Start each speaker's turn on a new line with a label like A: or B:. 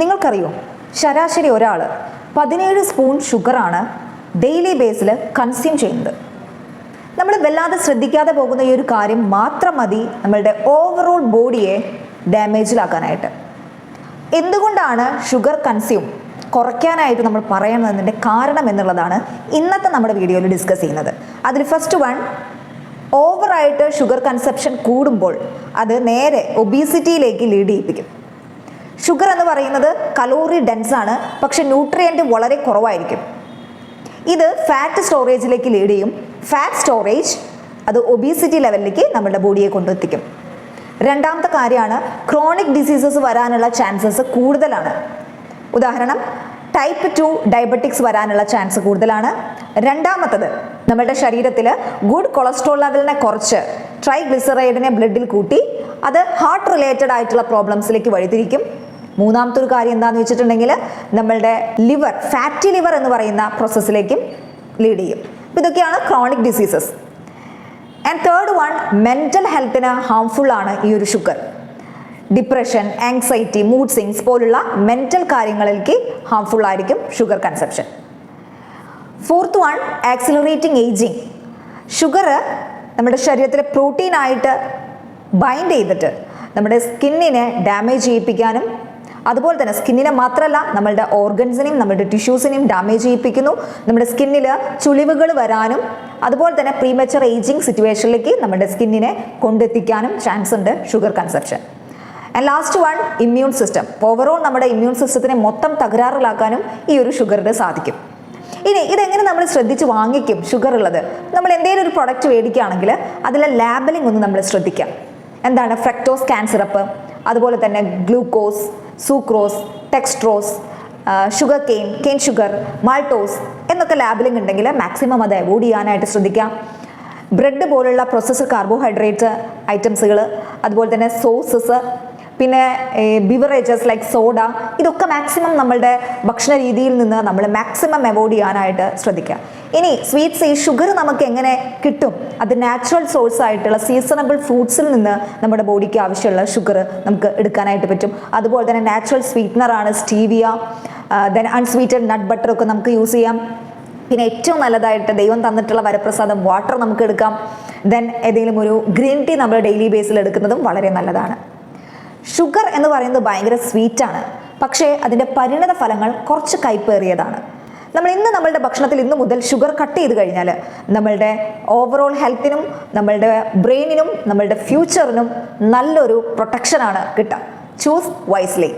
A: നിങ്ങൾക്കറിയോ, ശരാശരി ഒരാൾ 17 സ്പൂൺ ഷുഗറാണ് ഡെയിലി ബേസിൽ കൺസ്യൂം ചെയ്യുന്നത്. നമ്മൾ വല്ലാതെ ശ്രദ്ധിക്കാതെ പോകുന്ന ഈ ഒരു കാര്യം മാത്രം മതി നമ്മളുടെ ഓവറോൾ ബോഡിയെ ഡാമേജിലാക്കാനായിട്ട്. എന്തുകൊണ്ടാണ് ഷുഗർ കൺസ്യൂം കുറയ്ക്കാനായിട്ട് നമ്മൾ പറയുന്നതിൻ്റെ കാരണം എന്നുള്ളതാണ് ഇന്നത്തെ നമ്മുടെ വീഡിയോയിൽ ഡിസ്കസ് ചെയ്യുന്നത്. അതിൽ ഫസ്റ്റ് വൺ, ഓവറായിട്ട് ഷുഗർ കൺസപ്ഷൻ കൂടുമ്പോൾ അത് നേരെ ഒബീസിറ്റിയിലേക്ക് ലീഡ് ചെയ്യിപ്പിക്കും. ഷുഗർ എന്ന് പറയുന്നത് കലോറി ഡെൻസ് ആണ്, പക്ഷെ ന്യൂട്രിയൻ്റ് വളരെ കുറവായിരിക്കും. ഇത് ഫാറ്റ് സ്റ്റോറേജിലേക്ക് ലീഡ് ചെയ്യും. ഫാറ്റ് സ്റ്റോറേജ് അത് ഒബീസിറ്റി ലെവലിലേക്ക് നമ്മുടെ ബോഡിയെ കൊണ്ടെത്തിക്കും. രണ്ടാമത്തെ കാര്യമാണ്, ക്രോണിക് ഡിസീസസ് വരാനുള്ള ചാൻസസ് കൂടുതലാണ്. ഉദാഹരണം, ടൈപ്പ് 2 ഡയബറ്റിക്സ് വരാനുള്ള ചാൻസ് കൂടുതലാണ്. രണ്ടാമത്തത്, നമ്മുടെ ശരീരത്തിൽ ഗുഡ് കൊളസ്ട്രോൾ ലെവലിനെ കുറച്ച് ട്രൈഗ്ലിസറൈഡിനെ ബ്ലഡിൽ കൂട്ടി അത് ഹാർട്ട് റിലേറ്റഡ് ആയിട്ടുള്ള പ്രോബ്ലംസിലേക്ക് വഴിതിരിക്കും. മൂന്നാമത്തെ ഒരു കാര്യം എന്താണെന്ന് വെച്ചിട്ടുണ്ടെങ്കിൽ, നമ്മളുടെ ലിവർ, ഫാറ്റി ലിവർ എന്ന് പറയുന്ന പ്രോസസ്സിലേക്കും ലീഡ് ചെയ്യും. ഇതൊക്കെയാണ് chronic diseases. And third one, mental ഹെൽത്തിന് ഹാംഫുൾ ആണ് ഈ ഒരു sugar. Depression, anxiety, mood swings പോലുള്ള മെൻ്റൽ കാര്യങ്ങളിലേക്ക് ഹാംഫുൾ ആയിരിക്കും sugar consumption. Fourth one, accelerating ageing. Sugar നമ്മുടെ ശരീരത്തിലെ പ്രോട്ടീനായിട്ട് ബൈൻഡ് ചെയ്തിട്ട് നമ്മുടെ സ്കിന്നിനെ ഡാമേജ് ചെയ്യിപ്പിക്കാനും, അതുപോലെ തന്നെ സ്കിന്നിനെ മാത്രമല്ല നമ്മളുടെ ഓർഗൻസിനെയും നമ്മുടെ ടിഷ്യൂസിനെയും ഡാമേജ് ചെയ്യിപ്പിക്കുന്നു. നമ്മുടെ സ്കിന്നിൽ ചുളിവുകൾ വരാനും അതുപോലെ തന്നെ പ്രീമച്ചുർ ഏജിങ് സിറ്റുവേഷനിലേക്ക് നമ്മുടെ സ്കിന്നിനെ കൊണ്ടെത്തിക്കാനും ചാൻസ് ഉണ്ട് sugar consumption. And last one, immune system. Overall നമ്മുടെ ഇമ്മ്യൂൺ സിസ്റ്റത്തിനെ മൊത്തം തകരാറിലാക്കാനും ഈ ഒരു ഷുഗറിന് സാധിക്കും. ഇനി ഇതെങ്ങനെ നമ്മൾ ശ്രദ്ധിച്ച് വാങ്ങിക്കും ഷുഗർ ഉള്ളത്? നമ്മൾ എന്തെങ്കിലും ഒരു പ്രൊഡക്റ്റ് മേടിക്കുകയാണെങ്കിൽ അതിലെ ലാബലിംഗ് ഒന്ന് നമ്മൾ ശ്രദ്ധിക്കാം. എന്താണ് ഫ്രക്ടോസ് ക്യാൻ സിറപ്പ്, അതുപോലെ തന്നെ glucose, sucrose, dextrose, sugar cane sugar, maltose എന്നൊക്കെ ലാബലിംഗ് ഉണ്ടെങ്കിൽ മാക്സിമം അത് അവോയ്ഡ് ചെയ്യാനായിട്ട് ശ്രദ്ധിക്കാം. ബ്രെഡ് പോലുള്ള പ്രോസസ്ഡ് കാർബോഹൈഡ്രേറ്റ് ഐറ്റംസുകൾ, അതുപോലെ തന്നെ സോസസ്, പിന്നെ ബിവറേജസ് ലൈക്ക് സോഡ, ഇതൊക്കെ മാക്സിമം നമ്മളുടെ ഭക്ഷണ രീതിയിൽ നിന്ന് നമ്മൾ മാക്സിമം അവോയ്ഡ് ചെയ്യാനായിട്ട് ശ്രദ്ധിക്കുക. ഇനി സ്വീറ്റ്സ്, ഈ ഷുഗർ നമുക്ക് എങ്ങനെ കിട്ടും? അത് നാച്ചുറൽ സോഴ്സ് ആയിട്ടുള്ള സീസണബിൾ ഫ്രൂട്ട്സിൽ നിന്ന് നമ്മുടെ ബോഡിക്ക് ആവശ്യമുള്ള ഷുഗർ നമുക്ക് എടുക്കാനായിട്ട് പറ്റും. അതുപോലെ തന്നെ നാച്ചുറൽ സ്വീറ്റ്നറാണ് സ്റ്റീവിയ, ദെൻ അൺസ്വീറ്റഡ് നട്ട് ബട്ടർ ഒക്കെ നമുക്ക് യൂസ് ചെയ്യാം. പിന്നെ ഏറ്റവും നല്ലതായിട്ട് ദൈവം തന്നിട്ടുള്ള വരപ്രസാദം വാട്ടർ നമുക്ക് എടുക്കാം. ദെൻ ഏതെങ്കിലും ഒരു ഗ്രീൻ ടീ നമ്മൾ ഡെയിലി ബേസിൽ എടുക്കുന്നതും വളരെ നല്ലതാണ്. ഷുഗർ എന്ന് പറയുന്നത് ഭയങ്കര സ്വീറ്റാണ്, പക്ഷേ അതിൻ്റെ പരിണത ഫലങ്ങൾ കുറച്ച് കയ്പേറിയതാണ്. നമ്മളുടെ ഭക്ഷണത്തിൽ ഇന്ന് മുതൽ ഷുഗർ കട്ട് ചെയ്ത് കഴിഞ്ഞാൽ നമ്മളുടെ ഓവറോൾ ഹെൽത്തിനും നമ്മളുടെ ബ്രെയിനിനും നമ്മളുടെ ഫ്യൂച്ചറിനും നല്ലൊരു പ്രൊട്ടക്ഷനാണ് കിട്ടുക. Choose wisely.